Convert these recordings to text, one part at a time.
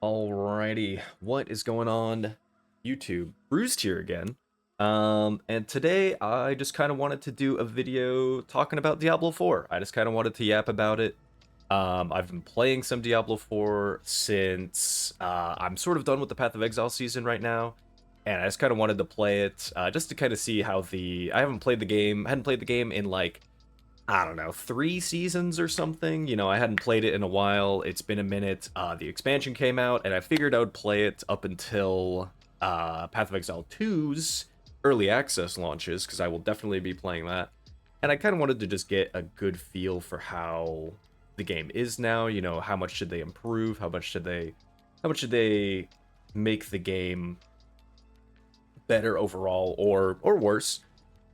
Alrighty, what is going on, YouTube? Bruised here again. And today I just kind of wanted to do a video talking about Diablo 4. I just kind of wanted to yap about it. I've been playing some Diablo 4 since I'm sort of done with the Path of Exile season right now, and I just kind of wanted to play it just to kind of see how I haven't played the game, hadn't played the game in like I don't know, 3 seasons or something. I hadn't played it in a while. It's been a minute. The expansion came out, and I figured I would play it up until Path of Exile 2's early access launches, because I will definitely be playing that. And I kind of wanted to just get a good feel for how the game is now. How much should they improve? How much should they make the game better overall, or worse?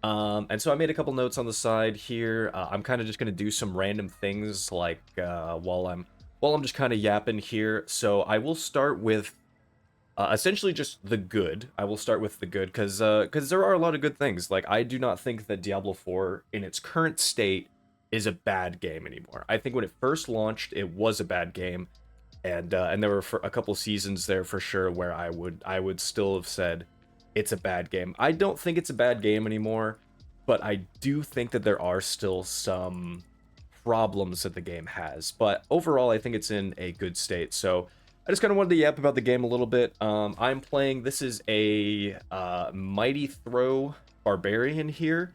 And so I made a couple notes on the side here. I'm kind of just gonna do some random things like while I'm just kind of yapping here. So I will start with essentially just the good. I will start with the good because there are a lot of good things. Like I do not think that Diablo 4 in its current state is a bad game anymore. I think when it first launched, it was a bad game, and there were for a couple seasons there for sure where I would still have said it's a bad game. I don't think it's a bad game anymore, but I do think that there are still some problems that the game has. But overall, I think it's in a good state. So I just kind of wanted to yap about the game a little bit. I'm playing, this is a Mighty Throw Barbarian here.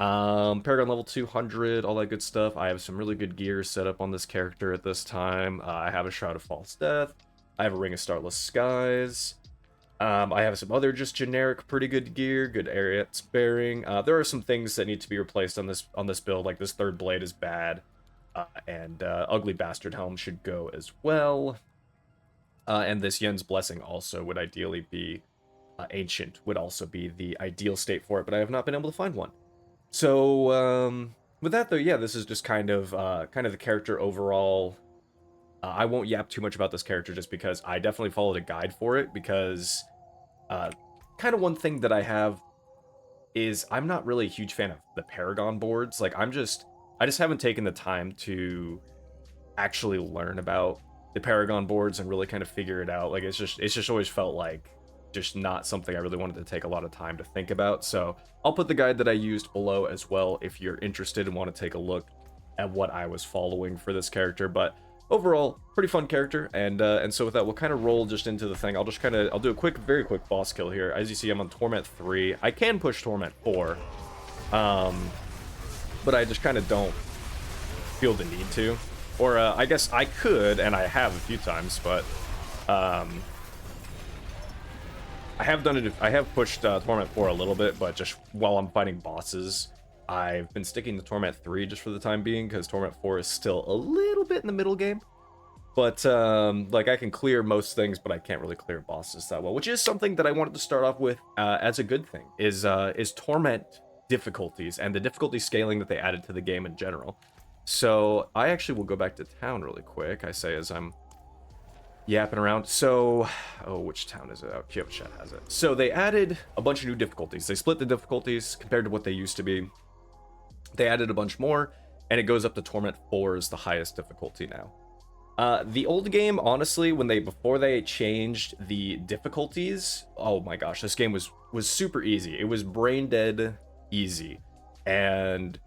Paragon level 200, all that good stuff. I have some really good gear set up on this character at this time. I have a Shroud of False Death. I have a Ring of Starless Skies. I have some other just generic pretty good gear, good area sparing. There are some things that need to be replaced on this build, like this third blade is bad, and Ugly Bastard Helm should go as well. And this Yen's Blessing also would ideally be ancient, would also be the ideal state for it, but I have not been able to find one. So with that though, yeah, this is just kind of the character overall. I won't yap too much about this character just because I definitely followed a guide for it, because uh, kind of one thing that I have is I'm not really a huge fan of the Paragon boards. Like I just haven't taken the time to actually learn about the Paragon boards and really kind of figure it out. Like it's just always felt like just not something I really wanted to take a lot of time to think about. So I'll put the guide that I used below as well if you're interested and want to take a look at what I was following for this character. But overall, pretty fun character, and so with that, we'll kind of roll just into the thing. I'll do a very quick boss kill here. As you see, I'm on Torment 3. I can push Torment 4, but I just kind of don't feel the need to. Or I guess I could, and I have a few times, but I have done it. I have pushed Torment 4 a little bit, but just while I'm fighting bosses. I've been sticking to Torment 3 just for the time being, because Torment 4 is still a little bit in the middle game. But, like, I can clear most things, but I can't really clear bosses that well, which is something that I wanted to start off with as a good thing, is Torment difficulties, and the difficulty scaling that they added to the game in general. So, I actually will go back to town really quick, I say as I'm yapping around. So, oh, which town is it? Oh, Chat has it. So, they added a bunch of new difficulties. They split the difficulties compared to what they used to be. They added a bunch more, and it goes up to Torment 4 is the highest difficulty now. The old game, honestly, before they changed the difficulties, oh my gosh, this game was super easy. It was brain dead easy. And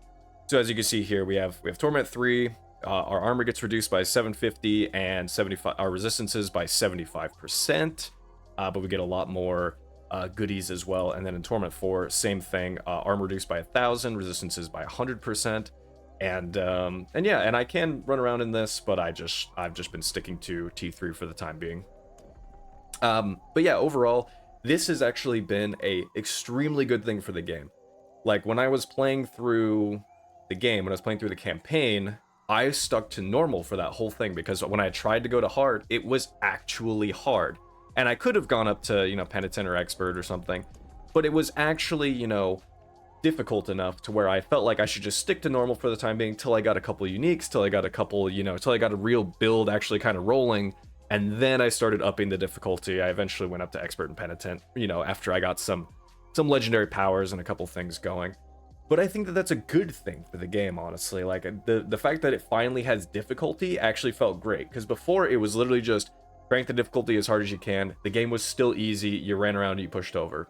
so as you can see here, we have Torment 3. Our armor gets reduced by 750 and 75. Our resistances by 75%, but we get a lot more goodies as well. And then in Torment 4, same thing, armor reduced by 1,000, resistances by 100%, and yeah, and I can run around in this, but I've just been sticking to T3 for the time being. But yeah, overall, this has actually been a extremely good thing for the game. Like when I was playing through the game, when I was playing through the campaign, I stuck to normal for that whole thing, because when I tried to go to hard, it was actually hard. And I could have gone up to, Penitent or Expert or something, but it was actually, difficult enough to where I felt like I should just stick to normal for the time being till I got a couple uniques, till I got a couple, till I got a real build actually kind of rolling, and then I started upping the difficulty. I eventually went up to Expert and Penitent, after I got some legendary powers and a couple things going. But I think that that's a good thing for the game, honestly. Like, the fact that it finally has difficulty actually felt great, because before it was literally just crank the difficulty as hard as you can. The game was still easy. You ran around and you pushed over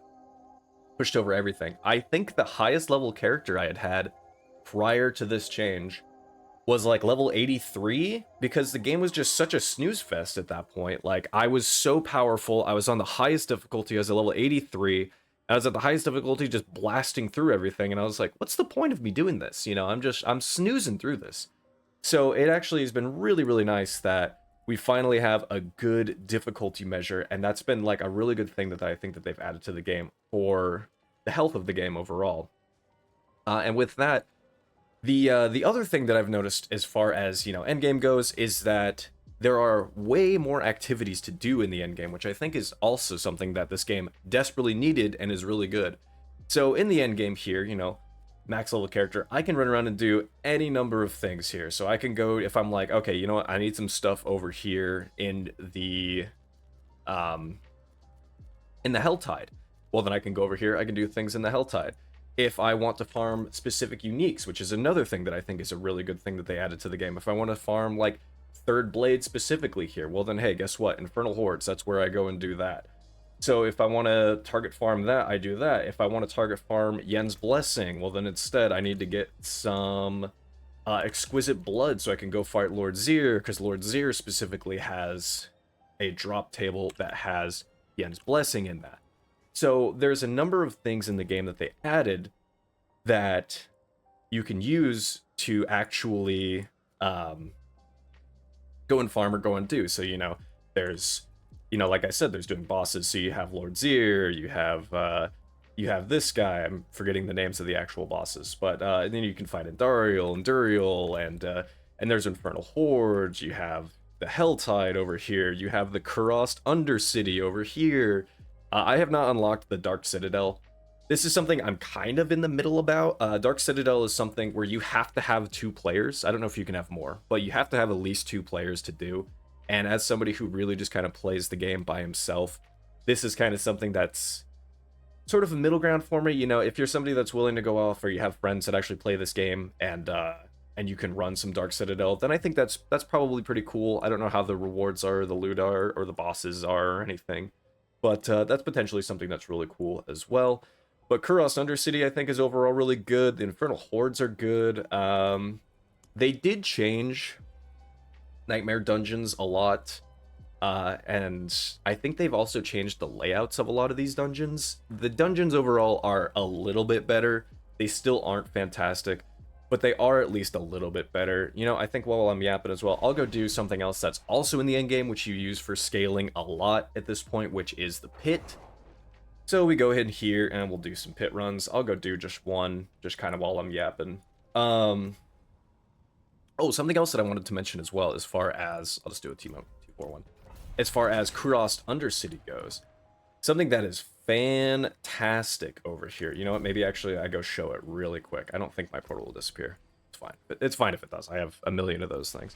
everything. I think the highest level character I had prior to this change was like level 83, because the game was just such a snooze fest at that point. Like, I was so powerful. I was on the highest difficulty. I was at level 83. I was at the highest difficulty just blasting through everything, and I was like, what's the point of me doing this? You know, I'm snoozing through this. So it actually has been really, really nice that we finally have a good difficulty measure, and that's been like a really good thing that I think that they've added to the game for the health of the game overall. And with that, the other thing that I've noticed as far as, you know, endgame goes is that there are way more activities to do in the endgame, which I think is also something that this game desperately needed and is really good. So in the endgame here, you know, max level character, I can run around and do any number of things here. So I can go, if I'm like, okay, you know what, I need some stuff over here um in the Helltide. Well, then I can go over here, I can do things in the Helltide. If I want to farm specific uniques, which is another thing that I think is a really good thing that they added to the game. If I want to farm like Third Blade specifically here, well then, hey, guess what? Infernal Hordes, that's where I go and do that. So if I want to target farm that, I do that. If I want to target farm Yen's Blessing, well then instead I need to get some Exquisite Blood so I can go fight Lord Zir, because Lord Zir specifically has a drop table that has Yen's Blessing in that. So there's a number of things in the game that they added that you can use to actually go and farm or go and do. So, you know, there's, you know, like I said, there's doing bosses. So you have Lord Zir, you have this guy. I'm forgetting the names of the actual bosses, but and then you can fight Endariel and Duriel, and there's Infernal Hordes. You have the Helltide over here. You have the Kurost Undercity over here. I have not unlocked the Dark Citadel. This is something I'm kind of in the middle about. Dark Citadel is something where you have to have 2 players. I don't know if you can have more, but you have to have at least 2 players to do. And as somebody who really just kind of plays the game by himself, this is kind of something that's sort of a middle ground for me. You know, if you're somebody that's willing to go off, or you have friends that actually play this game, and you can run some Dark Citadel, then I think that's probably pretty cool. I don't know how the rewards are, the loot are, or the bosses are, or anything. But that's potentially something that's really cool as well. But Kuros Undercity, I think, is overall really good. The Infernal Hordes are good. They did change Nightmare Dungeons a lot. And I think they've also changed the layouts of a lot of these dungeons. The dungeons overall are a little bit better. They still aren't fantastic, but they are at least a little bit better. You know, I think while I'm yapping as well, I'll go do something else that's also in the endgame, which you use for scaling a lot at this point, which is the pit. So we go ahead here and we'll do some pit runs. I'll go do just one, just kind of while I'm yapping. Oh, something else that I wanted to mention as well, as far as, I'll just do a team 241. As far as Kurost Undercity goes, something that is fantastic over here. You know what? Maybe actually I go show it really quick. I don't think my portal will disappear. It's fine. It's fine if it does. I have a million of those things.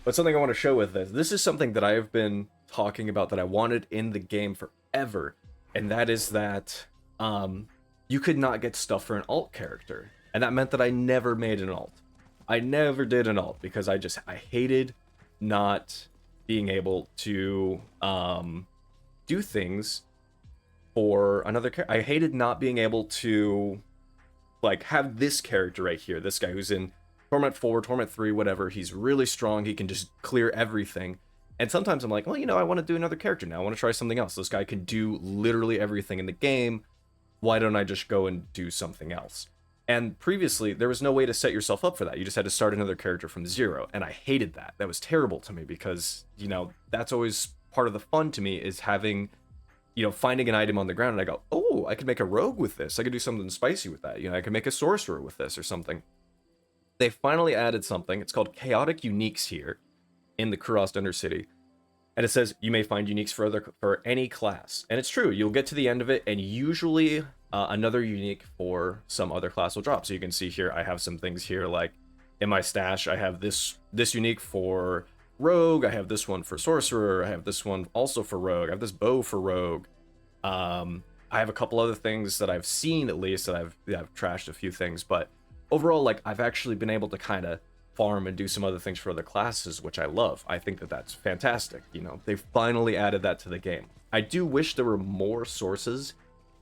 But something I want to show with this is something that I have been talking about that I wanted in the game forever. And that is that you could not get stuff for an alt character. And that meant that I never made an alt. I never did an alt because I hated not being able to do things for another character. I hated not being able to, like, have this character right here, this guy who's in Torment 4, Torment 3, whatever. He's really strong. He can just clear everything. And sometimes I'm like, well, you know, I want to do another character now. I want to try something else. This guy can do literally everything in the game. Why don't I just go and do something else? And previously, there was no way to set yourself up for that. You just had to start another character from zero. And I hated that. That was terrible to me because, you know, that's always part of the fun to me, is having, you know, finding an item on the ground and I go, oh, I could make a rogue with this. I could do something spicy with that. You know, I could make a sorcerer with this or something. They finally added something. It's called Chaotic Uniques here in the Kurost Undercity. And it says you may find uniques for any class. And it's true. You'll get to the end of it and usually another unique for some other class will drop. So you can see here, I have some things here, like in my stash, I have this unique for rogue. I have this one for sorcerer. I have this one also for rogue. I have this bow for rogue. I have a couple other things that I've seen, at least, that I've trashed a few things. But overall, like, I've actually been able to kind of farm and do some other things for other classes, which I love. I think that that's fantastic. You know, they finally added that to the game. I do wish there were more sources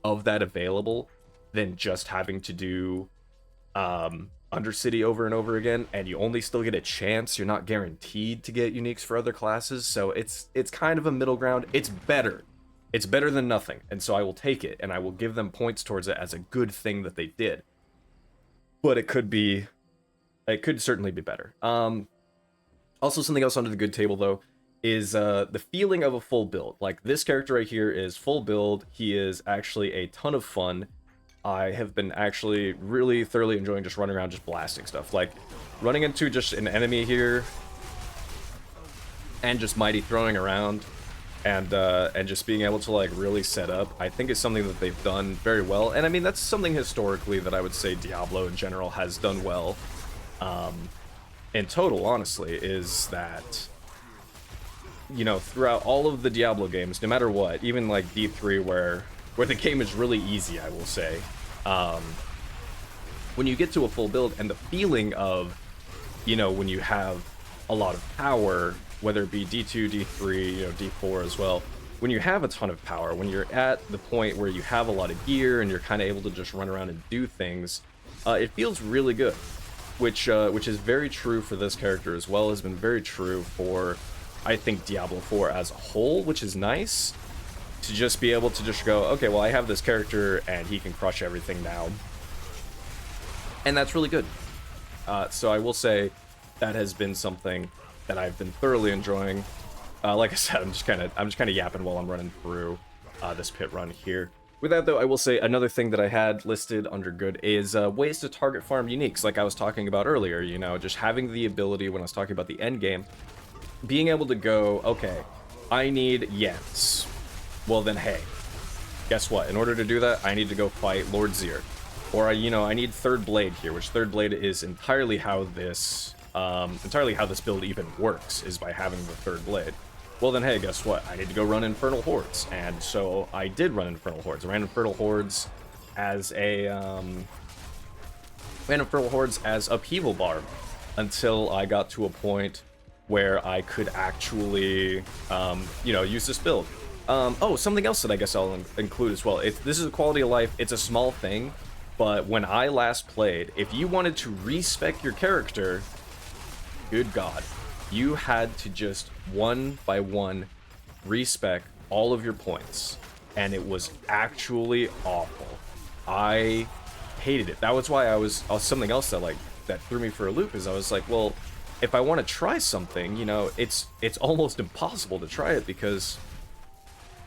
of that available than just having to do Undercity over and over again, and you only still get a chance. You're not guaranteed to get uniques for other classes, so it's kind of a middle ground. It's better. It's better than nothing, and so I will take it, and I will give them points towards it as a good thing that they did. But it could certainly be better. Also, something else under the good table, though, is the feeling of a full build. Like, this character right here is full build. He is actually a ton of fun. I have been actually really thoroughly enjoying just running around, just blasting stuff. Like, running into just an enemy here, and just mighty throwing around, and just being able to, like, really set up, I think is something that they've done very well. And I mean, that's something historically that I would say Diablo in general has done well. In total, honestly, is that, you know, throughout all of the Diablo games, no matter what, even like D3 where the game is really easy, I will say, when you get to a full build and the feeling of, you know, when you have a lot of power, whether it be D2, D3, you know, D4 as well, when you have a ton of power, when you're at the point where you have a lot of gear and you're kind of able to just run around and do things, it feels really good, which is very true for this character as well, has been very true for, I think, Diablo 4 as a whole, which is nice. To just be able to just go, okay, well, I have this character and he can crush everything now, and that's really good. So I will say that has been something that I've been thoroughly enjoying. Like I said, I'm just kind of yapping while I'm running through this pit run here. With that, though, I will say another thing that I had listed under good is ways to target farm uniques, like I was talking about earlier. You know, just having the ability when I was talking about the end game, being able to go, okay, I need Yens. Well then, hey, guess what? In order to do that, I need to go fight Lord Zir. Or, you know, I need Third Blade here, which Third Blade is entirely how this build even works, is by having the Third Blade. Well then, hey, guess what? I need to go run Infernal Hordes. And so I did run Infernal Hordes. I ran Infernal Hordes as Upheaval Barb until I got to a point where I could actually, you know, use this build. Oh, something else that I guess I'll include as well. This is a quality of life. It's a small thing, but when I last played, if you wanted to respec your character, good God, you had to just one by one respec all of your points, and it was actually awful. I hated it. That was why I was something else that threw me for a loop, is I was like, well, if I want to try something, you know, it's almost impossible to try it because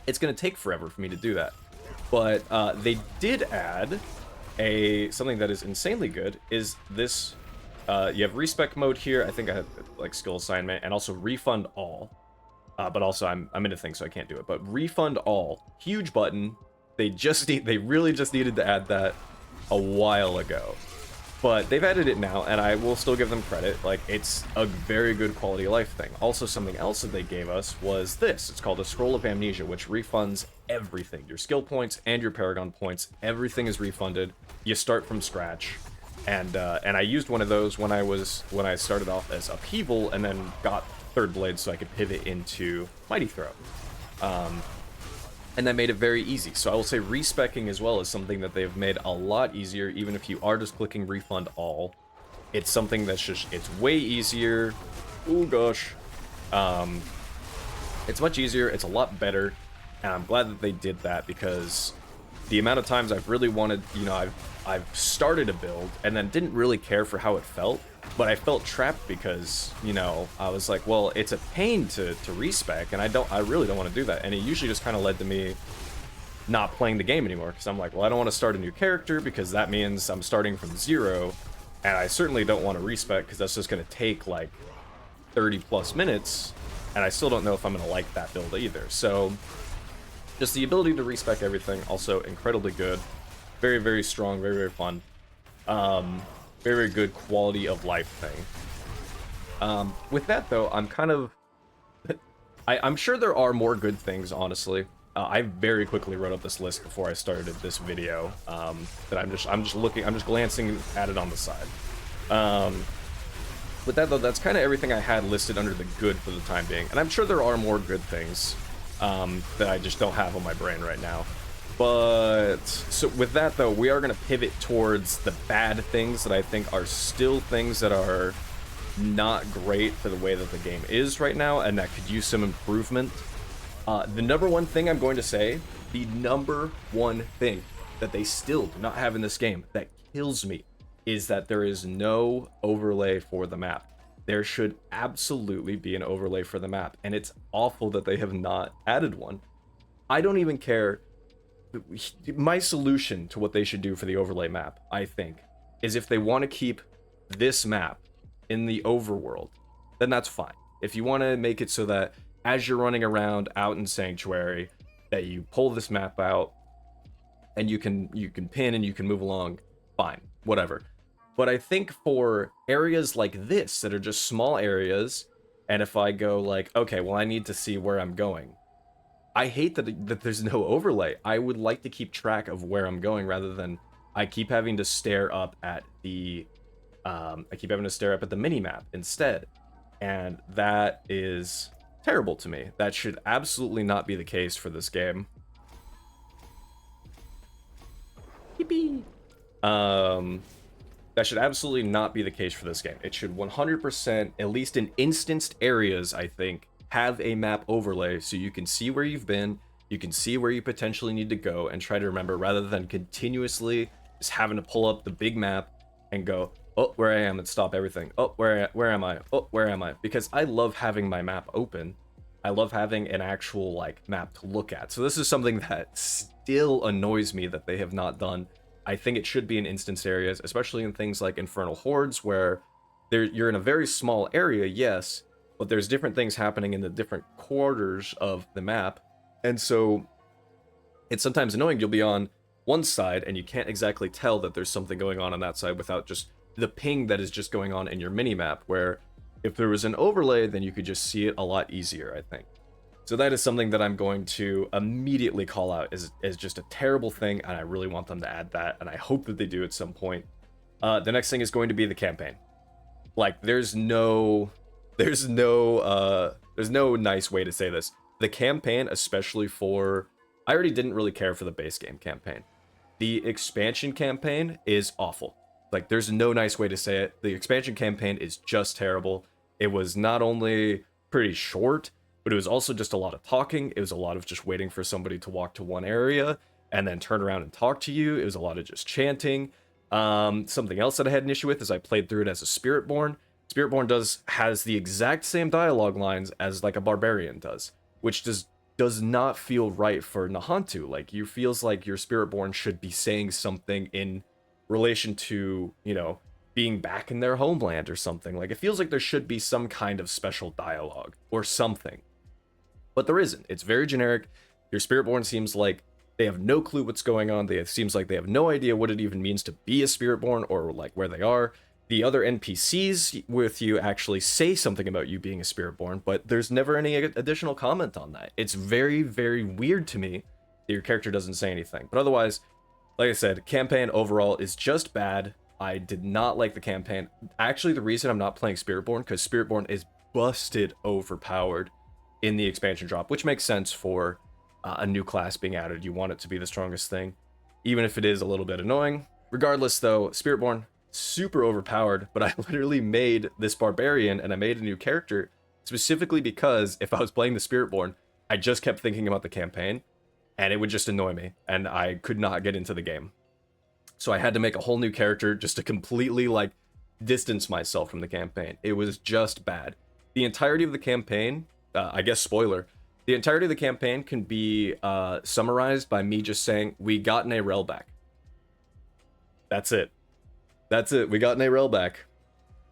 it's going to take forever for me to do that. But they did add something that is insanely good, is this, you have respec mode here. I think I have like skill assignment, and also refund all. But also I'm in a thing, so I can't do it. But refund all, huge button. They really just needed to add that a while ago. But they've added it now, and I will still give them credit. Like, it's a very good quality of life thing. Also, something else that they gave us was this. It's called a Scroll of Amnesia, which refunds everything. Your skill points and your Paragon points. Everything is refunded. You start from scratch. And I used one of those when I started off as Upheaval, and then got Third Blade so I could pivot into Mighty Throw. And that made it very easy. So I will say respecking as well is something that they've made a lot easier, even if you are just clicking refund all. It's something that's just, it's way easier. Oh gosh. It's much easier, it's a lot better, and I'm glad that they did that, because the amount of times I've really wanted, you know, I've started a build and then didn't really care for how it felt, but I felt trapped because, you know, I was like, well, it's a pain to respec, and I really don't want to do that. And it usually just kind of led to me not playing the game anymore, because I'm like, well, I don't want to start a new character because that means I'm starting from zero, and I certainly don't want to respec because that's just going to take like 30 plus minutes, and I still don't know if I'm going to like that build either. So just the ability to respec everything, also incredibly good. Very, very strong, very, very fun. Very, very good quality of life thing. With that, though, I'm kind of... I'm sure there are more good things, honestly. I very quickly wrote up this list before I started this video, that I'm just glancing at it on the side. With that, though, that's kind of everything I had listed under the good for the time being. And I'm sure there are more good things that I just don't have on my brain right now. But, so with that, though, we are going to pivot towards the bad things that I think are still things that are not great for the way that the game is right now, and that could use some improvement. The number one thing I'm going to say, the number one thing that they still do not have in this game that kills me, is that there is no overlay for the map. There should absolutely be an overlay for the map, and it's awful that they have not added one. I don't even care. My solution to what they should do for the overlay map, I think, is if they want to keep this map in the overworld, then that's fine. If you want to make it so that as you're running around out in Sanctuary, that you pull this map out and you can pin and you can move along, fine, whatever. But I think for areas like this that are just small areas, and if I go like, okay, well, I need to see where I'm going, I hate that there's no overlay. I would like to keep track of where I'm going rather than I keep having to stare up at the mini map instead, and that is terrible to me. That should absolutely not be the case for this game. Yippee. That should absolutely not be the case for this game. It should 100%, at least in instanced areas, I think, have a map overlay so you can see where you've been, you can see where you potentially need to go, and try to remember rather than continuously just having to pull up the big map and go, oh, where I am, and stop everything. Oh, where am I? Oh, where am I? Because I love having my map open. I love having an actual like map to look at. So this is something that still annoys me that they have not done. I think it should be in instance areas, especially in things like Infernal Hordes, where you're in a very small area, yes, but there's different things happening in the different quarters of the map. And so it's sometimes annoying. You'll be on one side and you can't exactly tell that there's something going on that side without just the ping that is just going on in your mini map, where if there was an overlay, then you could just see it a lot easier, I think. So that is something that I'm going to immediately call out as just a terrible thing, and I really want them to add that, and I hope that they do at some point. The next thing is going to be the campaign. Like, there's no nice way to say this. The campaign, especially for... I already didn't really care for the base game campaign. The expansion campaign is awful. Like, there's no nice way to say it. The expansion campaign is just terrible. It was not only pretty short, but it was also just a lot of talking. It was a lot of just waiting for somebody to walk to one area and then turn around and talk to you. It was a lot of just chanting. Something else that I had an issue with is I played through it as a Spiritborn. Spiritborn has the exact same dialogue lines as like a Barbarian does, which does not feel right for Nahantu. Like, you feels like your Spiritborn should be saying something in relation to, you know, being back in their homeland or something. Like, it feels like there should be some kind of special dialogue or something. But there isn't. It's very generic. Your Spiritborn seems like they have no clue what's going on. It seems like they have no idea what it even means to be a Spiritborn or like where they are. The other NPCs with you actually say something about you being a Spiritborn, but there's never any additional comment on that. It's very, very weird to me that your character doesn't say anything. But otherwise, like I said, campaign overall is just bad. I did not like the campaign. Actually, the reason I'm not playing Spiritborn, because Spiritborn is busted overpowered in the expansion drop, which makes sense for a new class being added. You want it to be the strongest thing, even if it is a little bit annoying. Regardless, though, Spiritborn, super overpowered, but I literally made this Barbarian and I made a new character specifically because if I was playing the Spiritborn, I just kept thinking about the campaign and it would just annoy me and I could not get into the game. So I had to make a whole new character just to completely like distance myself from the campaign. It was just bad. The entirety of the campaign, I guess spoiler, the entirety of the campaign can be summarized by me just saying, we got an Arel back. That's it. That's it. We got an Arel back.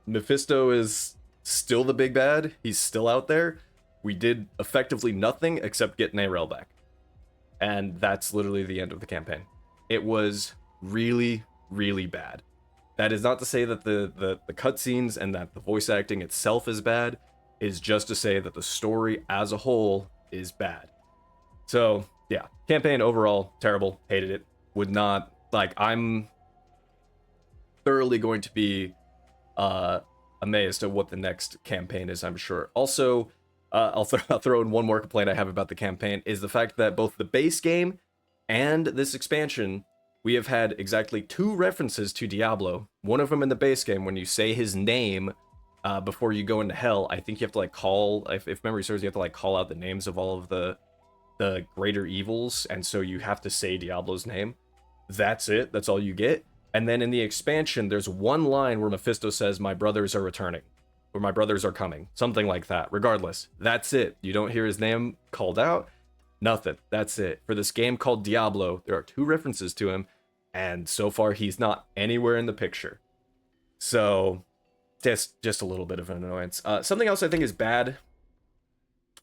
Mephisto is still the big bad. He's still out there. We did effectively nothing except get an Arel back. And that's literally the end of the campaign. It was really, really bad. That is not to say that the cutscenes and that the voice acting itself is bad. It's just to say that the story as a whole is bad. So, yeah. Campaign overall, terrible. Hated it. Would not... Like, I'm thoroughly going to be amazed at what the next campaign is, I'm sure. Also, I'll throw in one more complaint I have about the campaign, is the fact that both the base game and this expansion, we have had exactly 2 references to Diablo. One of them in the base game, when you say his name before you go into hell, I think you have to like call, if memory serves, you have to like call out the names of all of the greater evils, and so you have to say Diablo's name. That's it. That's all you get. And then in the expansion, there's one line where Mephisto says, "My brothers are returning," or "My brothers are coming," something like that. Regardless, that's it. You don't hear his name called out. Nothing. That's it. For this game called Diablo, there are 2 references to him, and so far he's not anywhere in the picture. So, just a little bit of an annoyance. Something else I think is bad.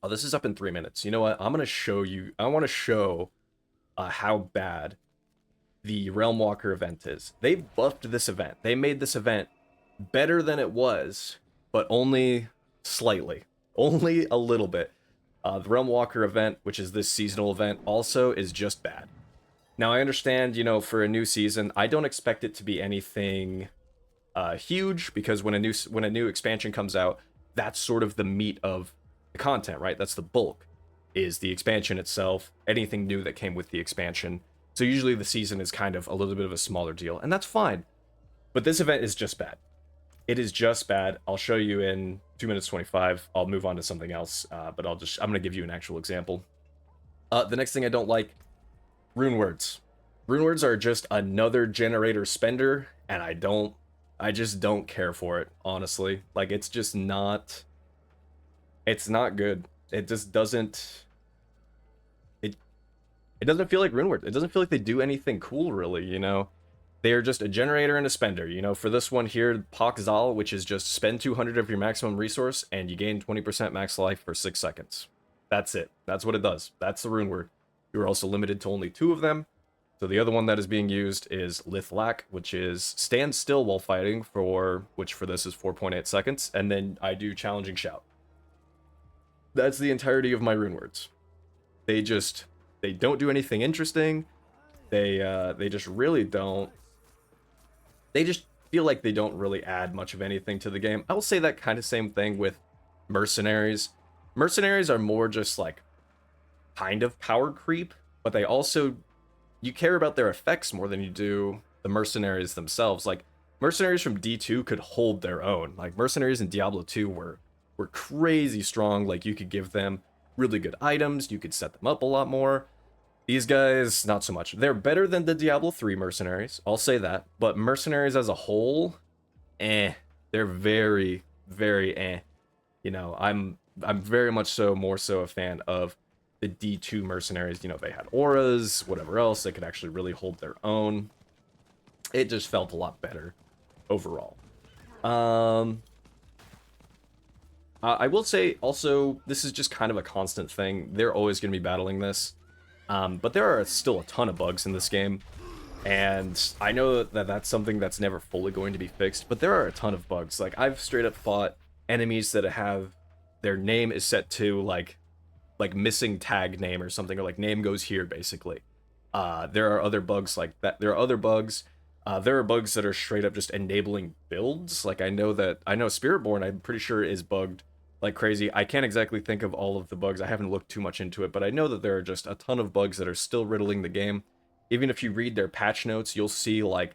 Oh, this is up in 3 minutes. You know what? I'm gonna show you. I want to show how bad the Realm Walker event is. They buffed this event. They made this event better than it was, but only slightly. Only a little bit. The Realm Walker event, which is this seasonal event, also is just bad. Now, I understand, you know, for a new season, I don't expect it to be anything huge, because when a new expansion comes out, that's sort of the meat of the content, right? That's the bulk, is the expansion itself, anything new that came with the expansion. So usually the season is kind of a little bit of a smaller deal, and that's fine. But this event is just bad. It is just bad. I'll show you in 2 minutes 25. I'll move on to something else, but I'm going to give you an actual example. The next thing I don't like, rune words. Rune words are just another generator spender, and I just don't care for it, honestly. Like, it's not good. It just doesn't, it doesn't feel like rune words. It doesn't feel like they do anything cool, really, you know? They are just a generator and a spender. You know, for this one here, Path of Exile, which is just spend 200 of your maximum resource, and you gain 20% max life for 6 seconds. That's it. That's what it does. That's the rune word. You're also limited to only 2 of them. So the other one that is being used is Lithlack, which is stand still while fighting, which for this is 4.8 seconds, and then I do challenging shout. That's the entirety of my rune words. They don't do anything interesting. They just really don't. They just feel like they don't really add much of anything to the game. I will say that kind of same thing with mercenaries. Mercenaries are more just like kind of power creep, but they also, you care about their effects more than you do the mercenaries themselves. Like, mercenaries from D2 could hold their own. Like, mercenaries in Diablo 2 were crazy strong. Like, you could give them really good items, you could set them up a lot more. These guys, not so much. They're better than the Diablo 3 mercenaries, I'll say that. But mercenaries as a whole, they're very, very eh. You know, I'm very much so, more so a fan of the D2 mercenaries. You know, they had auras, whatever else. They could actually really hold their own. It just felt a lot better overall. I will say also, this is just kind of a constant thing. They're always going to be battling this. But there are still a ton of bugs in this game, and I know that that's something that's never fully going to be fixed, but there are a ton of bugs. Like, I've straight up fought enemies that have their name is set to like missing tag name or something, or like name goes here, basically. There are other bugs like that. There are other bugs. There are bugs that are straight up just enabling builds. Like, I know Spiritborn, I'm pretty sure, is bugged like crazy. I can't exactly think of all of the bugs. I haven't looked too much into it, but I know that there are just a ton of bugs that are still riddling the game. Even if you read their patch notes, you'll see like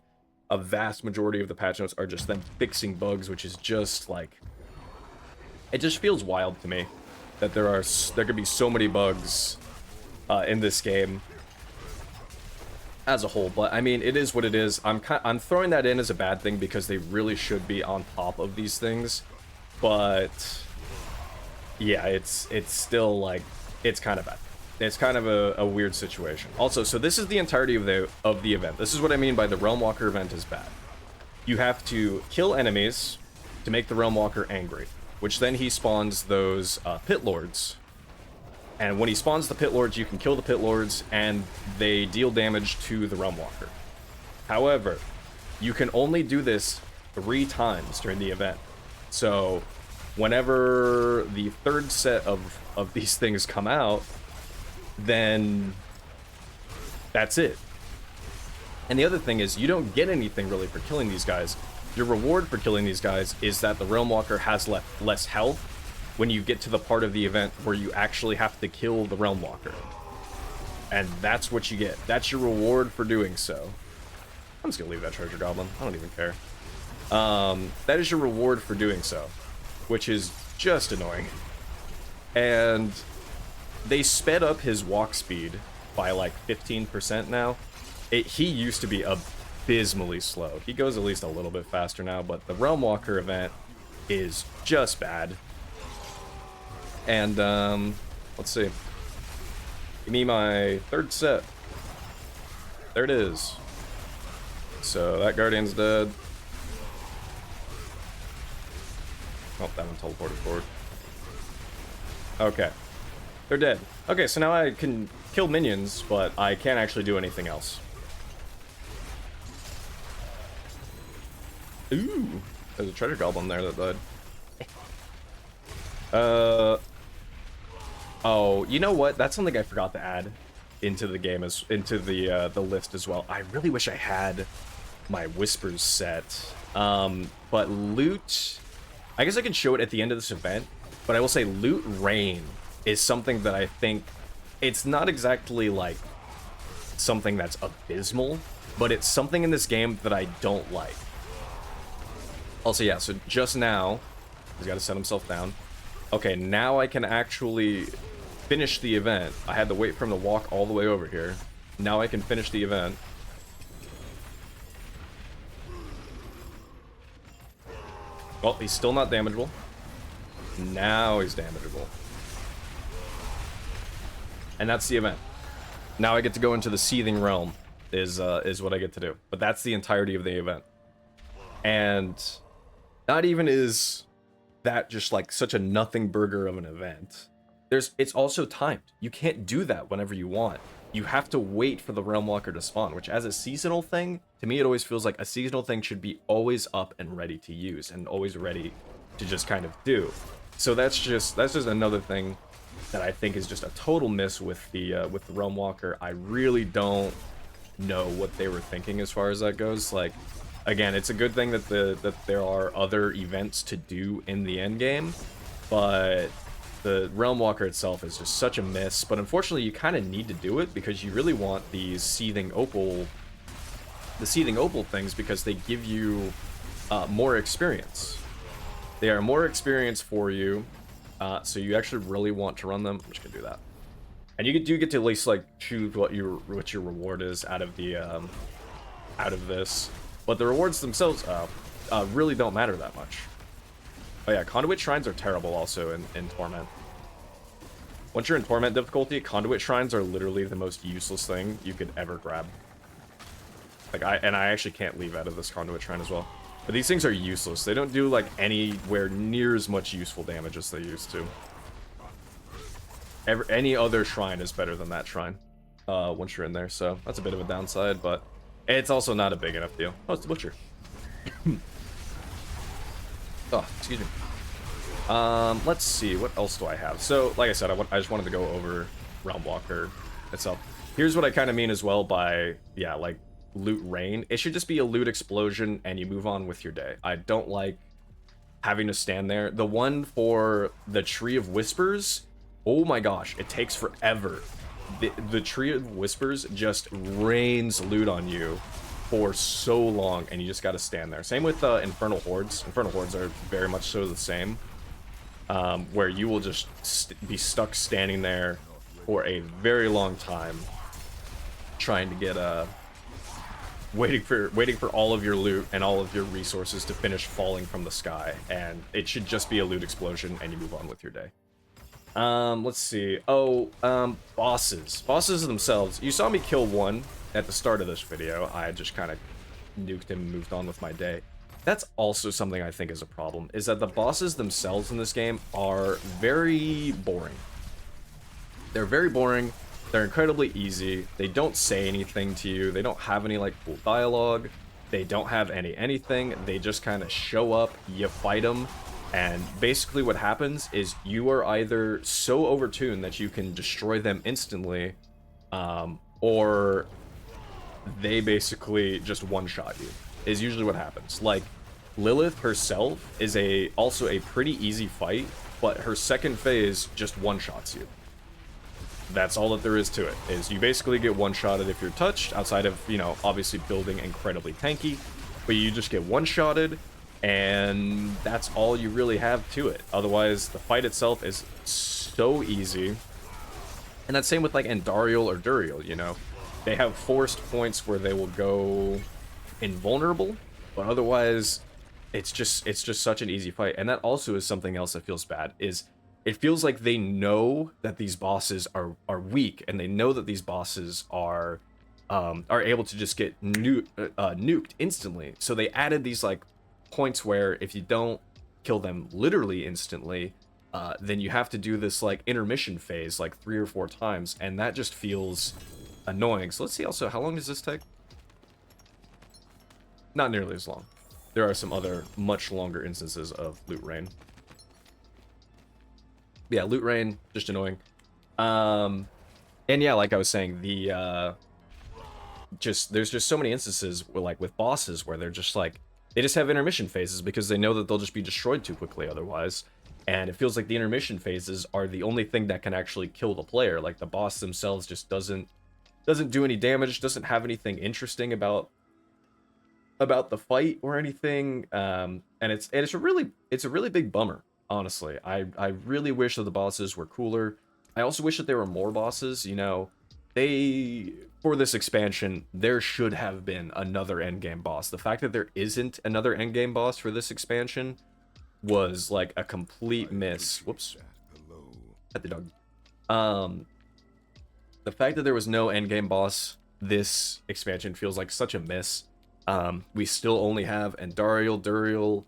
a vast majority of the patch notes are just them fixing bugs, which is just like, it just feels wild to me that there could be so many bugs in this game as a whole. But I mean, it is what it is. I'm throwing that in as a bad thing because they really should be on top of these things, but yeah, it's still like, it's kind of bad. It's kind of a weird situation. Also, so this is the entirety of the event. This is what I mean by the Realm Walker event is bad. You have to kill enemies to make the Realm Walker angry, which then he spawns those Pit Lords. And when he spawns the Pit Lords, you can kill the Pit Lords, and they deal damage to the Realm Walker. However, you can only do this 3 times during the event. So whenever the 3rd set of these things come out, then that's it. And the other thing is, you don't get anything really for killing these guys. Your reward for killing these guys is that the Realm Walker has less health when you get to the part of the event where you actually have to kill the Realm Walker. And that's what you get. That's your reward for doing so. I'm just gonna leave that treasure goblin. I don't even care. That is your reward for doing so, which is just annoying. And they sped up his walk speed by like 15% now. He used to be abysmally slow. He goes at least a little bit faster now, but the Realm Walker event is just bad. And let's see. Give me my third set. There it is. So that Guardian's dead. Oh, that one teleported forward. Okay. They're dead. Okay, so now I can kill minions, but I can't actually do anything else. Ooh. There's a treasure goblin there that died. Oh, you know what? That's something I forgot to add into the game, into the list as well. I really wish I had my Whispers set. But loot... I guess I can show it at the end of this event, but I will say loot rain is something that I think... It's not exactly, like, something that's abysmal, but it's something in this game that I don't like. Also, yeah, so just now... He's got to set himself down. Okay, now I can actually finish the event. I had to wait for him to walk all the way over here. Now I can finish the event. Well, he's still not damageable. Now he's damageable. And that's the event. Now I get to go into the Seething Realm, is what I get to do. But that's the entirety of the event. And not even is that just like such a nothing burger of an event. It's also timed. You can't do that whenever you want. You have to wait for the Realm Walker to spawn, which as a seasonal thing, to me it always feels like a seasonal thing should be always up and ready to use and always ready to just kind of do. So that's just another thing that I think is just a total miss with the Realm Walker. I really don't know what they were thinking as far as that goes. Like, again, it's a good thing that that there are other events to do in the end game, but the Realm Walker itself is just such a miss. But unfortunately, you kind of need to do it because you really want these Seething Opal things because they give you more experience. They are more experience for you, so you actually really want to run them. I'm just gonna do that, and you do get to at least like choose what your reward is out of the out of this. But the rewards themselves really don't matter that much. Oh yeah, Conduit Shrines are terrible also in Torment. Once you're in Torment difficulty, Conduit Shrines are literally the most useless thing you could ever grab. Like I actually can't leave out of this Conduit Shrine as well. But these things are useless. They don't do like anywhere near as much useful damage as they used to. Any other shrine is better than that shrine once you're in there, so that's a bit of a downside, but it's also not a big enough deal. Oh, it's the Butcher. Oh, excuse me. Let's see, what else do I have? So, like I said, I just wanted to go over Realm Walker itself. Here's what I kind of mean as well by, yeah, like, loot rain. It should just be a loot explosion and you move on with your day. I don't like having to stand there. The one for the Tree of Whispers, oh my gosh, it takes forever. The Tree of Whispers just rains loot on you for so long, and you just gotta stand there. Same with Infernal Hordes. Infernal Hordes are very much so the same, where you will just be stuck standing there for a very long time, trying to get waiting for all of your loot and all of your resources to finish falling from the sky, and it should just be a loot explosion, and you move on with your day. Let's see. Oh, bosses. Bosses themselves. You saw me kill one at the start of this video. I just kind of nuked him and moved on with my day. That's also something I think is a problem, is that the bosses themselves in this game are very boring. They're very boring. They're incredibly easy. They don't say anything to you. They don't have any, like, cool dialogue. They don't have anything. They just kind of show up, you fight them, and basically what happens is you are either so overtuned that you can destroy them instantly, or they basically just one-shot you, is usually what happens. Like, Lilith herself is also a pretty easy fight, but her second phase just one-shots you. That's all that there is to it, is you basically get one-shotted if you're touched, outside of, you know, obviously building incredibly tanky, but you just get one-shotted, and that's all you really have to it. Otherwise, the fight itself is so easy. And that's same with, like, Andariel or Duriel, you know? They have forced points where they will go invulnerable, but otherwise, it's just such an easy fight. And that also is something else that feels bad, is it feels like they know that these bosses are weak, and they know that these bosses are able to just get nuked instantly. So they added these, like, points where if you don't kill them literally instantly, then you have to do this, like, intermission phase like 3 or 4 times, and that just feels annoying. So let's see also, how long does this take? Not nearly as long. There are some other much longer instances of loot rain. Yeah, loot rain, just annoying. And yeah, like I was saying, the there's just so many instances where, like, with bosses where they're just like, they just have intermission phases because they know that they'll just be destroyed too quickly otherwise. And it feels like the intermission phases are the only thing that can actually kill the player. Like, the boss themselves just doesn't do any damage, doesn't have anything interesting about the fight or anything. And it's a really big bummer, honestly. I really wish that the bosses were cooler. I also wish that there were more bosses, you know. For this expansion, there should have been another endgame boss. The fact that there isn't another endgame boss for this expansion was like a complete miss. Whoops. At the dog. The fact that there was no endgame boss this expansion feels like such a miss. We still only have Andariel, Duriel,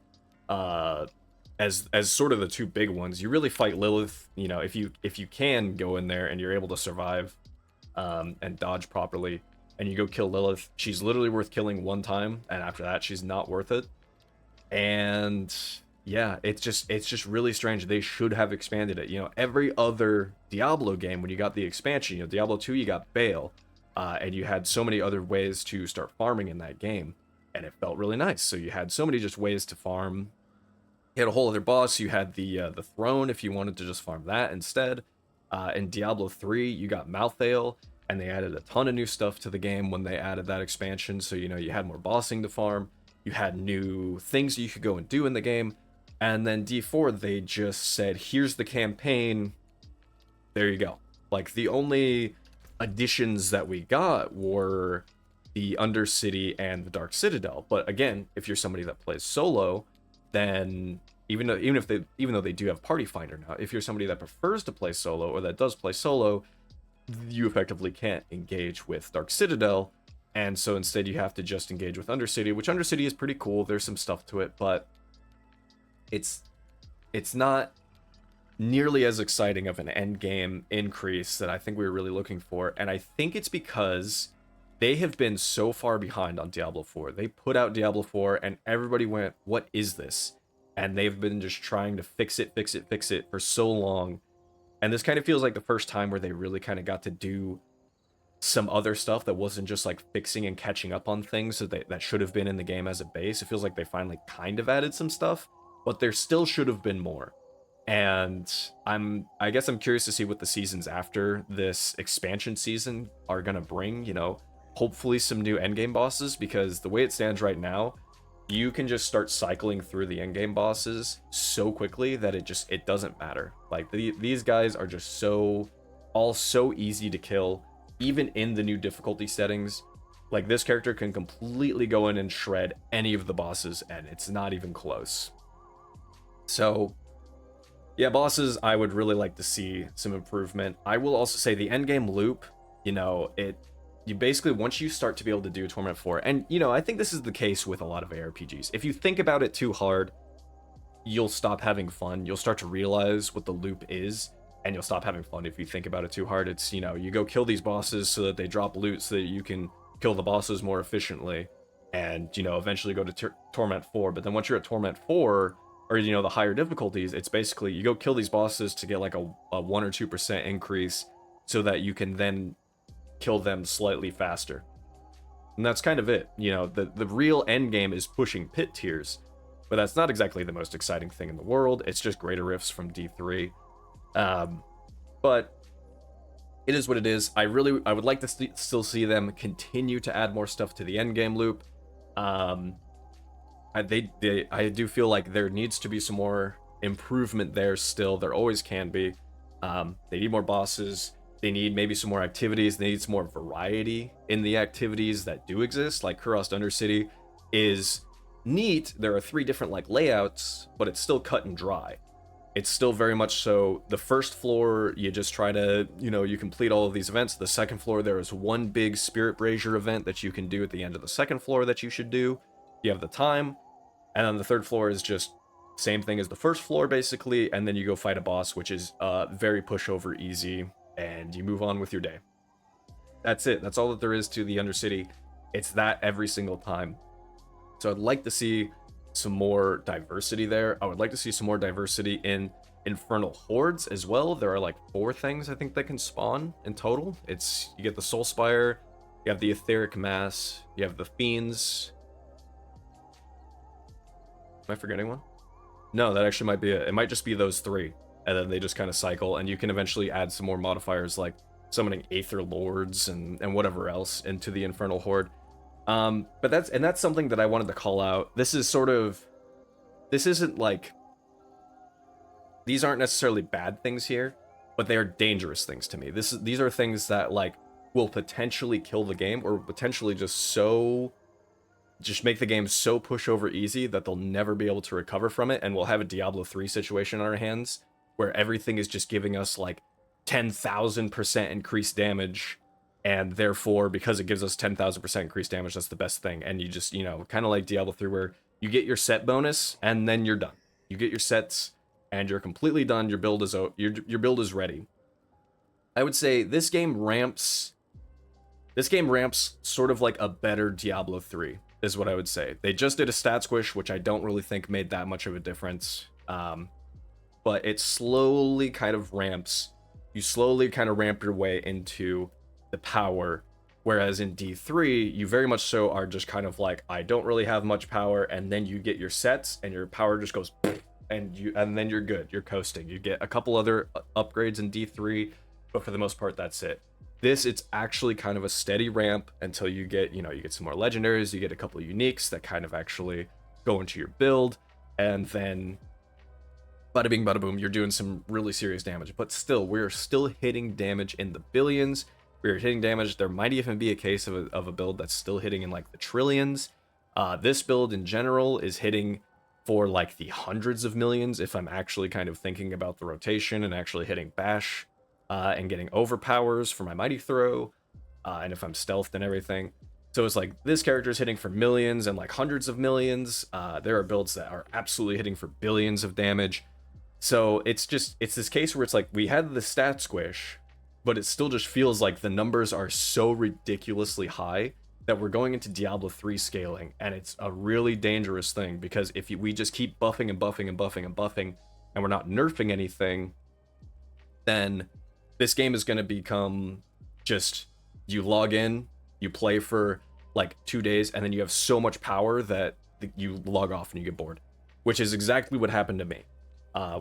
as sort of the 2 big ones. You really fight Lilith, you know, if you can go in there and you're able to survive and dodge properly, and you go kill Lilith. She's literally worth killing 1 time, and after that, she's not worth it. And yeah, it's just really strange. They should have expanded it. You know, every other Diablo game, when you got the expansion, you know, Diablo 2, you got Baal, and you had so many other ways to start farming in that game, and it felt really nice. So you had so many just ways to farm. You had a whole other boss. You had the throne if you wanted to just farm that instead. In Diablo 3, you got Malthael, and they added a ton of new stuff to the game when they added that expansion. So, you know, you had more bossing to farm. You had new things that you could go and do in the game. And then D4, they just said, here's the campaign. There you go. Like, the only additions that we got were the Undercity and the Dark Citadel. But again, if you're somebody that plays solo, then even though they do have Party Finder now, if you're somebody that prefers to play solo or that does play solo, you effectively can't engage with Dark Citadel, and so instead you have to just engage with Undercity, which Undercity is pretty cool. There's some stuff to it, but it's not nearly as exciting of an end game increase that I think we were really looking for. And I think it's because they have been so far behind on Diablo 4. They put out Diablo 4 and everybody went, what is this? And they've been just trying to fix it for so long. And this kind of feels like the first time where they really kind of got to do some other stuff that wasn't just like fixing and catching up on things that should have been in the game as a base. It feels like they finally kind of added some stuff, but there still should have been more. And I guess I'm curious to see what the seasons after this expansion season are gonna bring, you know, hopefully some new endgame bosses, because the way it stands right now, you can just start cycling through the endgame bosses so quickly that it doesn't matter. Like, these guys are just so easy to kill, even in the new difficulty settings. Like, this character can completely go in and shred any of the bosses, and it's not even close. So yeah, bosses, I would really like to see some improvement. I will also say the endgame loop, you know, you basically, once you start to be able to do Torment 4, and, you know, I think this is the case with a lot of ARPGs. If you think about it too hard, you'll stop having fun. You'll start to realize what the loop is, and you'll stop having fun if you think about it too hard. It's, you know, you go kill these bosses so that they drop loot so that you can kill the bosses more efficiently, and, you know, eventually go to Torment 4. But then once you're at Torment 4, or, you know, the higher difficulties, it's basically you go kill these bosses to get like a 1 or 2% increase so that you can then kill them slightly faster. And that's kind of it. You know, the real end game is pushing pit tiers. but that's not exactly the most exciting thing in the world. It's just greater rifts from D3. Um, but it is what it is. I would like to still see them continue to add more stuff to the end game loop. Um, I do feel like there needs to be some more improvement there still. There always can be. They need more bosses. They need maybe some more activities. They need some more variety in the activities that do exist. Like Kurost Undercity is neat. There are 3 different like layouts, but it's still cut and dry. It's still very much so. The first floor, you just try to, you complete all of these events. The second floor, there is one big Spirit Brazier event that you can do at the end of the second floor that you should do. You have the time. And then the third floor is just same thing as the first floor, basically. And then you go fight a boss, which is very pushover easy. And you move on with your day. That's it. That's all that there is to the Undercity. It's that every single time. So I'd like to see some more diversity there. I would like to see some more diversity in Infernal Hordes as well. There are like 4 things I think that can spawn in total. You get the Soul Spire, you have the Etheric Mass, you have the Fiends. Am I forgetting one? No, that actually might be it. It might just be those 3. And then they just kind of cycle, and you can eventually add some more modifiers like summoning Aether Lords and whatever else into the Infernal Horde. But that's something that I wanted to call out. This isn't like, these aren't necessarily bad things here, but they are dangerous things to me. These are things that like will potentially kill the game, or potentially just make the game so pushover easy that they'll never be able to recover from it, and we'll have a Diablo 3 situation on our hands where everything is just giving us like 10,000% increased damage, and therefore, because it gives us 10,000% increased damage, that's the best thing. And you just, kind of like Diablo 3, where you get your set bonus and then you're done. You get your sets and you're completely done. Your build is ready. I would say this game ramps sort of like a better Diablo 3 is what I would say. They just did a stat squish, which I don't really think made that much of a difference. But it slowly kind of ramps. You slowly kind of ramp your way into the power, whereas in D3 you very much so are just kind of like, I don't really have much power, and then you get your sets and your power just goes and then you're good, you're coasting. You get a couple other upgrades in D3, but for the most part that's it. It's actually kind of a steady ramp until you get some more legendaries, you get a couple of uniques that kind of actually go into your build, and then bada bing bada boom, you're doing some really serious damage. But still, we're still hitting damage in the billions. We're hitting damage. There might even be a case of a build that's still hitting in like the trillions. This build in general is hitting for like the hundreds of millions if I'm actually kind of thinking about the rotation and actually hitting bash and getting overpowers for my mighty throw, and if I'm stealthed and everything. So it's like this character is hitting for millions and like hundreds of millions. There are builds that are absolutely hitting for billions of damage. So it's this case where it's like we had the stat squish, but it still just feels like the numbers are so ridiculously high that we're going into Diablo 3 scaling, and it's a really dangerous thing, because if we just keep buffing and buffing and buffing and buffing, and we're not nerfing anything, then this game is going to become just, you log in, you play for like 2 days, and then you have so much power that you log off and you get bored, which is exactly what happened to me.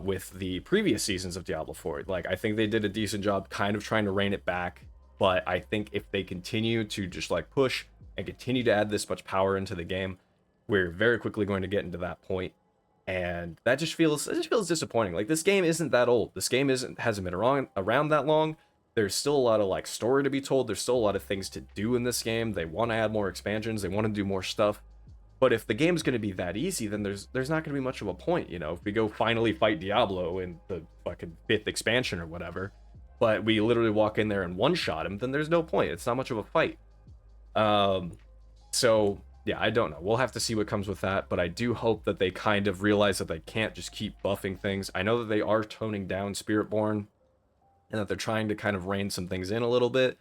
With the previous seasons of Diablo 4. Like, I think they did a decent job kind of trying to rein it back, but I think if they continue to just like push and continue to add this much power into the game, we're very quickly going to get into that point. And that just feels disappointing. Like, this game isn't that old. This game hasn't been around that long. There's still a lot of like story to be told. There's still a lot of things to do in this game. They want to add more expansions. They want to do more stuff. But if the game's going to be that easy, then there's not going to be much of a point, If we go finally fight Diablo in the fucking 5th expansion or whatever, but we literally walk in there and one-shot him, then there's no point. It's not much of a fight. So, yeah, I don't know. We'll have to see what comes with that, but I do hope that they kind of realize that they can't just keep buffing things. I know that they are toning down Spiritborn, and that they're trying to kind of rein some things in a little bit,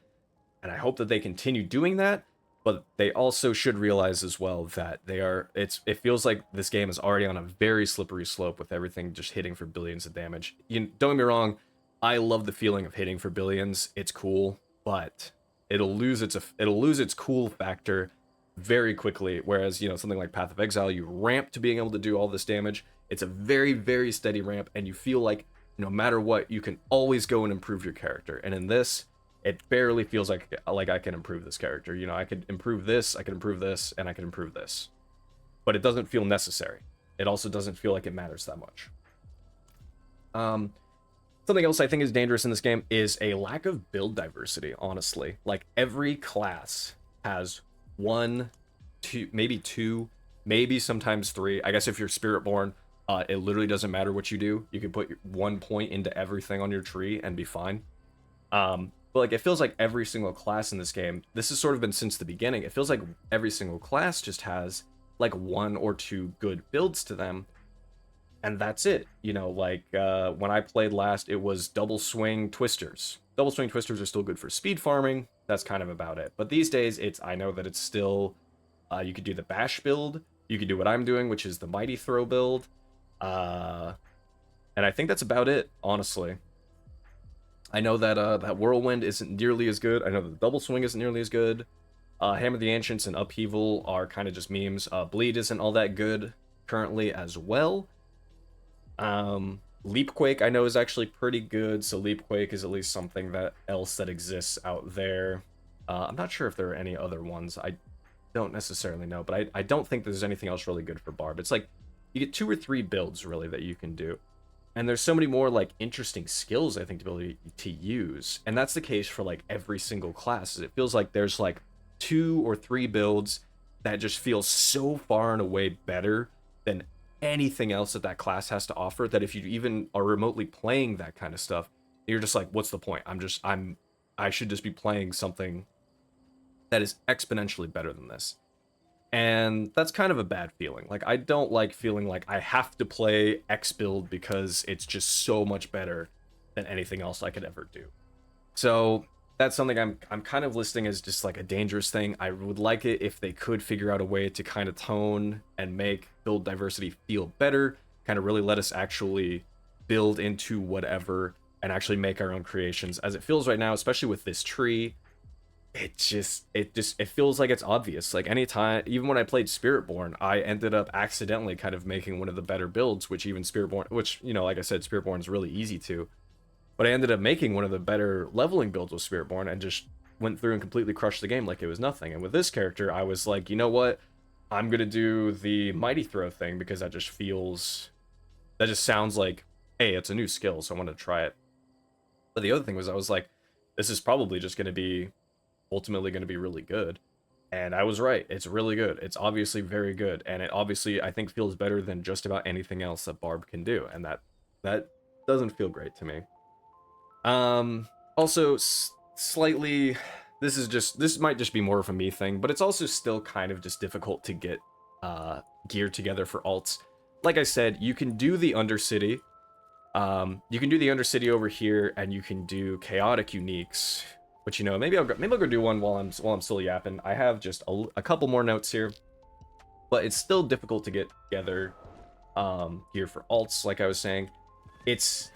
and I hope that they continue doing that. But they also should realize as well that it feels like this game is already on a very slippery slope with everything just hitting for billions of damage. Don't get me wrong, I love the feeling of hitting for billions. It's cool, but it'll lose its cool factor very quickly, whereas, you know, something like Path of Exile, you ramp to being able to do all this damage. It's a very, very steady ramp, and you feel like no matter what, you can always go and improve your character. And in this, it barely feels like I can improve this character. You know, I could improve this, I could improve this, and I can improve this. But it doesn't feel necessary. It also doesn't feel like it matters that much. Something else I think is dangerous in this game is a lack of build diversity, honestly. Like, every class has one, two, maybe sometimes three. I guess if you're Spiritborn, it literally doesn't matter what you do. You can put 1 point into everything on your tree and be fine. But like, it feels like every single class in this game, this has sort of been since the beginning, it feels like every single class just has like 1 or 2 good builds to them, and that's it. You know, like, when I played last, it was double swing twisters. Double swing twisters are still good for speed farming. That's kind of about it. But these days, I know that it's still, you could do the bash build. You could do what I'm doing, which is the mighty throw build. And I think that's about it, honestly. I know that that whirlwind isn't nearly as good. I know that the double swing isn't nearly as good. Hammer the Ancients and Upheaval are kind of just memes. Bleed isn't all that good currently as well. Leapquake I know is actually pretty good, so Leapquake is at least something else that exists out there. I'm not sure if there are any other ones. I don't necessarily know, but I don't think there's anything else really good for Barb. It's like, you get 2 or 3 builds, really, that you can do. And there's so many more, like, interesting skills, I think, to be able to use. And that's the case for, like, every single class. It feels like there's, like, 2 or 3 builds that just feel so far and away better than anything else that class has to offer, that if you even are remotely playing that kind of stuff, you're just like, what's the point? I should just be playing something that is exponentially better than this. And that's kind of a bad feeling. Like, I don't like feeling like I have to play X build because it's just so much better than anything else I could ever do. So that's something I'm kind of listing as just like a dangerous thing. I would like it if they could figure out a way to kind of tone and make build diversity feel better, kind of really let us actually build into whatever and actually make our own creations. As it feels right now, especially with this tree, it feels like it's obvious. Like, anytime, even when I played Spiritborn, I ended up accidentally kind of making one of the better builds, which, you know, like I said, Spiritborn is really easy to, but I ended up making one of the better leveling builds with Spiritborn and just went through and completely crushed the game like it was nothing. And with this character, I was like, you know what, I'm gonna do the mighty throw thing because that just sounds like, hey, it's a new skill, so I want to try it. But the other thing was, I was like, this is probably just going to be ultimately going to be really good. And I was right. It's really good. It's obviously very good. And it obviously, I think, feels better than just about anything else that Barb can do. And that doesn't feel great to me. Also, slightly, this might just be more of a me thing, but it's also still kind of just difficult to get gear together for alts. Like I said, you can do the Undercity. You can do the Undercity over here, and you can do chaotic uniques. But, you know, maybe I'll go do one while I'm still yapping. I have just a couple more notes here, but it's still difficult to get together gear for alts. Like I was saying, it's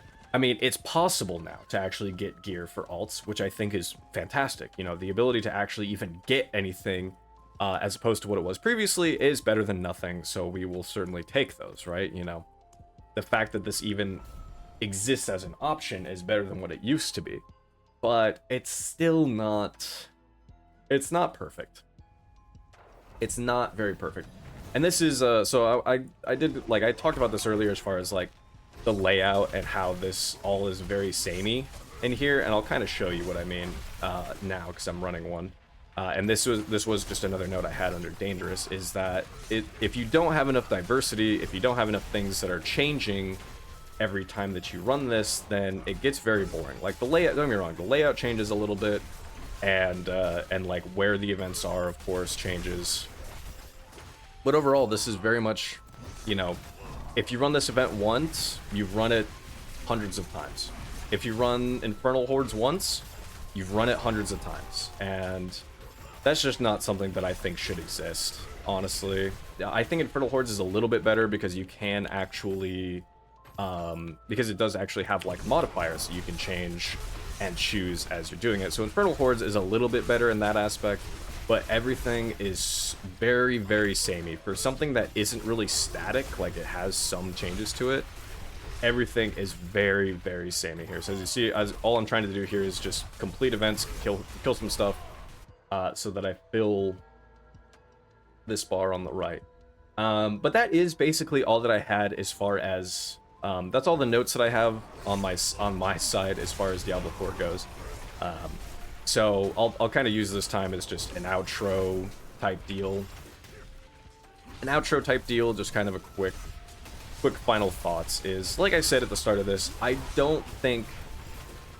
possible now to actually get gear for alts, which I think is fantastic. You know, the ability to actually even get anything as opposed to what it was previously is better than nothing. So we will certainly take those, right? You know, the fact that this even exists as an option is better than what it used to be. But it's still not, it's not perfect. It's not very perfect. And this is, so I did, like, I talked about this earlier as far as, like, the layout and how this all is very samey in here, and I'll kind of show you what I mean now, because I'm running one. And this was just another note I had under dangerous, is that if you don't have enough diversity, if you don't have enough things that are changing every time that you run this, then it gets very boring. Like, the layout, don't get me wrong, the layout changes a little bit, and like where the events are, of course, changes. But overall, this is very much, you know, if you run this event once, you've run it hundreds of times. If you run Infernal Hordes once, you've run it hundreds of times. And that's just not something that I think should exist, honestly. I think Infernal Hordes is a little bit better because you can actually, because it does actually have, like, modifiers that you can change and choose as you're doing it. So Infernal Hordes is a little bit better in that aspect. but everything is very, very samey. For something that isn't really static, like it has some changes to it, everything is very, very samey here. So as you see, all I'm trying to do here is just complete events, kill some stuff, so that I fill this bar on the right. But that is basically all that I had as far as that's all the notes that I have on my side as far as Diablo 4 goes. So I'll kind of use this time as just an outro type deal. Just kind of a quick final thoughts is, like I said at the start of this, I don't think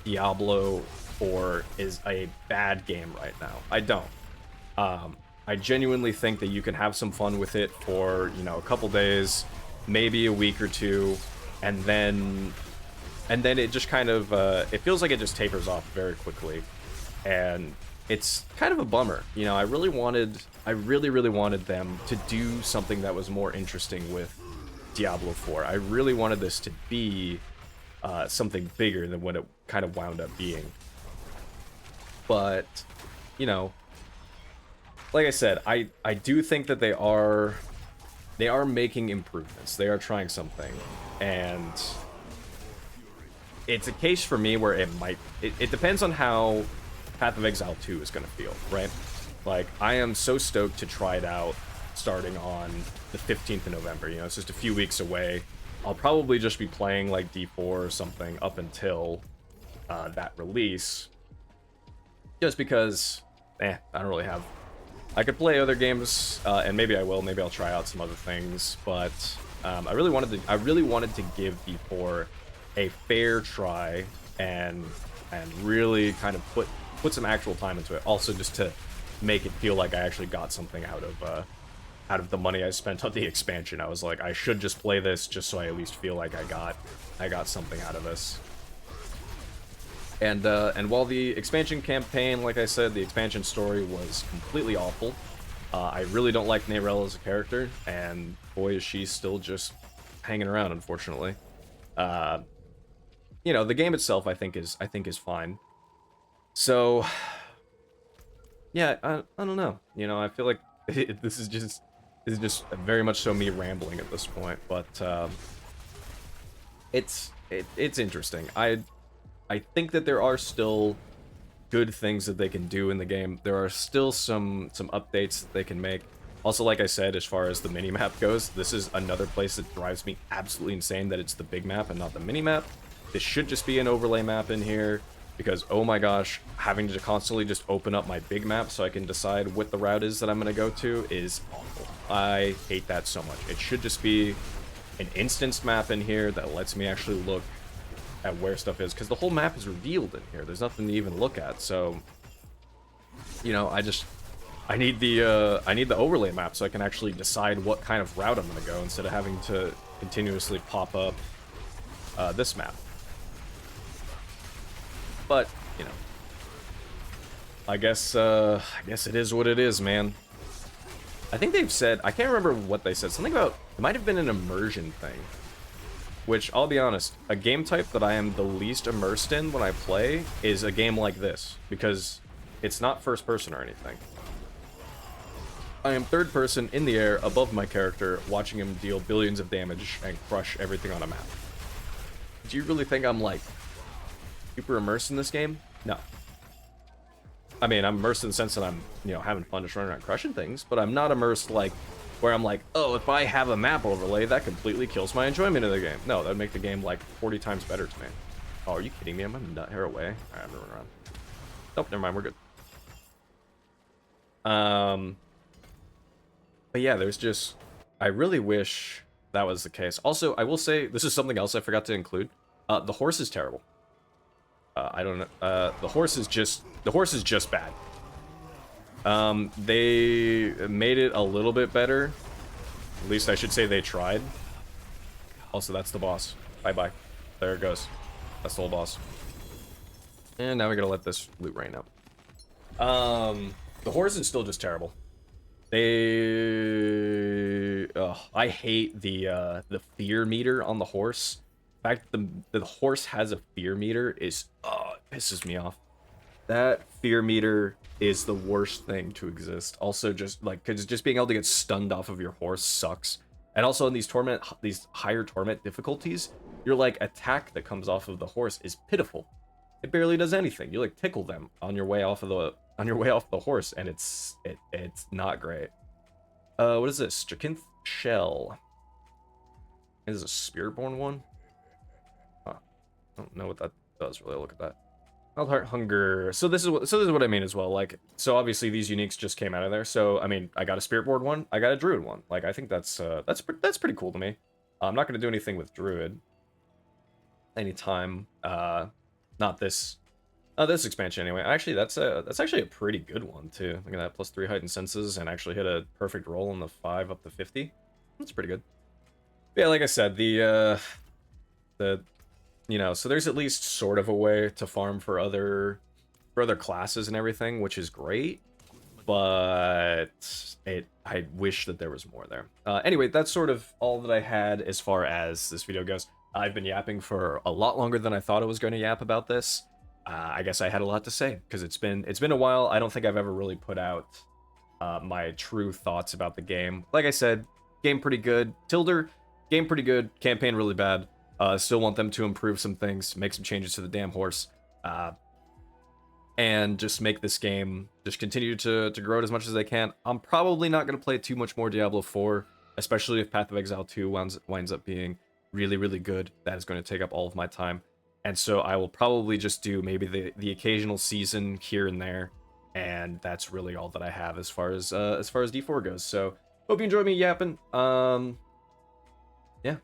Diablo 4 is a bad game right now. I don't. I genuinely think that you can have some fun with it for, you know, a couple days, maybe a week or two, and then it just kind of, it feels like it just tapers off very quickly. And it's kind of a bummer. You know, I really really wanted them to do something that was more interesting with Diablo 4. I really wanted this to be something bigger than what it kind of wound up being. But, you know, like I said, I do think that they are making improvements. They are trying something. And it's a case for me where it depends on how Path of Exile 2 is going to feel, right? Like, I am so stoked to try it out starting on the 15th of November. You know, it's just a few weeks away. I'll probably just be playing, like, D4 or something up until that release. Just because, I don't really have... I could play other games, and maybe I will. Maybe I'll try out some other things, but I really wanted to give D4 a fair try and really kind of put some actual time into it. Also, just to make it feel like I actually got something out of the money I spent on the expansion. I was like, I should just play this just so I at least feel like I got something out of this. And while the expansion campaign, like I said, the expansion story was completely awful. I really don't like Neyrelle as a character, and boy is she still just hanging around, unfortunately. You know, the game itself I think is fine. So yeah, I don't know. You know, I feel like this is just very much so me rambling at this point, but it's interesting. I think that there are still good things that they can do in the game. There are still some updates that they can make. Also, like I said, as far as the mini-map goes, this is another place that drives me absolutely insane that it's the big map and not the mini-map. This should just be an overlay map in here, because, oh my gosh, having to constantly just open up my big map so I can decide what the route is that I'm going to go to is awful. I hate that so much. It should just be an instanced map in here that lets me actually look at where stuff is, because the whole map is revealed in here. There's nothing to even look at, so, you know, I need the overlay map so I can actually decide what kind of route I'm going to go instead of having to continuously pop up this map. But, you know, I guess it is what it is, man. I think they've said, I can't remember what they said, something about, it might have been an immersion thing. Which, I'll be honest, a game type that I am the least immersed in when I play is a game like this, because it's not first person or anything. I am third person in the air above my character, watching him deal billions of damage and crush everything on a map. Do you really think I'm, like, super immersed in this game? No. I mean, I'm immersed in the sense that I'm, you know, having fun just running around crushing things, but I'm not immersed, like, where I'm like, oh, if I have a map overlay, that completely kills my enjoyment of the game. No, that would make the game, like, 40 times better to me. Oh, are you kidding me? I'm a nut hair away. Alright, I'm gonna run around. Nope, never mind, we're good. But yeah, there's just... I really wish that was the case. Also, I will say, this is something else I forgot to include. The horse is terrible. I don't know. The horse is just bad. They made it a little bit better. At least I should say they tried. Also, that's the boss. Bye-bye. There it goes. That's the whole boss. And now we gotta let this loot rain out. The horse is still just terrible. I hate the fear meter on the horse. The fact that the horse has a fear meter is, it pisses me off. That fear meter is the worst thing to exist. Also, just like, because just being able to get stunned off of your horse sucks. And also in these higher torment difficulties, your like attack that comes off of the horse is pitiful. It barely does anything. You like tickle them on your way off of the horse, and it's not great. What is this? Drakinth Shell. Is this a Spiritborn one? Huh. I don't know what that does really. Look at that. Wild Heart Hunger. So this is what I mean as well. Like, so obviously these uniques just came out of there. So I mean, I got a Spiritborn one, I got a Druid one. Like, I think that's pretty cool to me. I'm not gonna do anything with Druid anytime. Not this. This expansion anyway. Actually, that's actually a pretty good one too. Look at that, +3 heightened senses, and actually hit a perfect roll on the 5 up to 50. That's pretty good. But yeah, like I said, the you know, so there's at least sort of a way to farm for other classes and everything, which is great. But I wish that there was more there. Anyway, that's sort of all that I had as far as this video goes. I've been yapping for a lot longer than I thought I was going to yap about this. I guess I had a lot to say because it's been a while. I don't think I've ever really put out my true thoughts about the game. Like I said, game pretty good. Tilder, game pretty good. Campaign really bad. Still want them to improve some things, make some changes to the damn horse, and just make this game just continue to grow it as much as they can. I'm probably not going to play too much more Diablo 4, especially if Path of Exile 2 winds up being really, really good. That is going to take up all of my time. And so I will probably just do maybe the occasional season here and there, and that's really all that I have as far as D4 goes. So hope you enjoy me yapping. Yeah,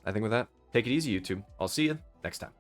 I think with that, take it easy, YouTube. I'll see you next time.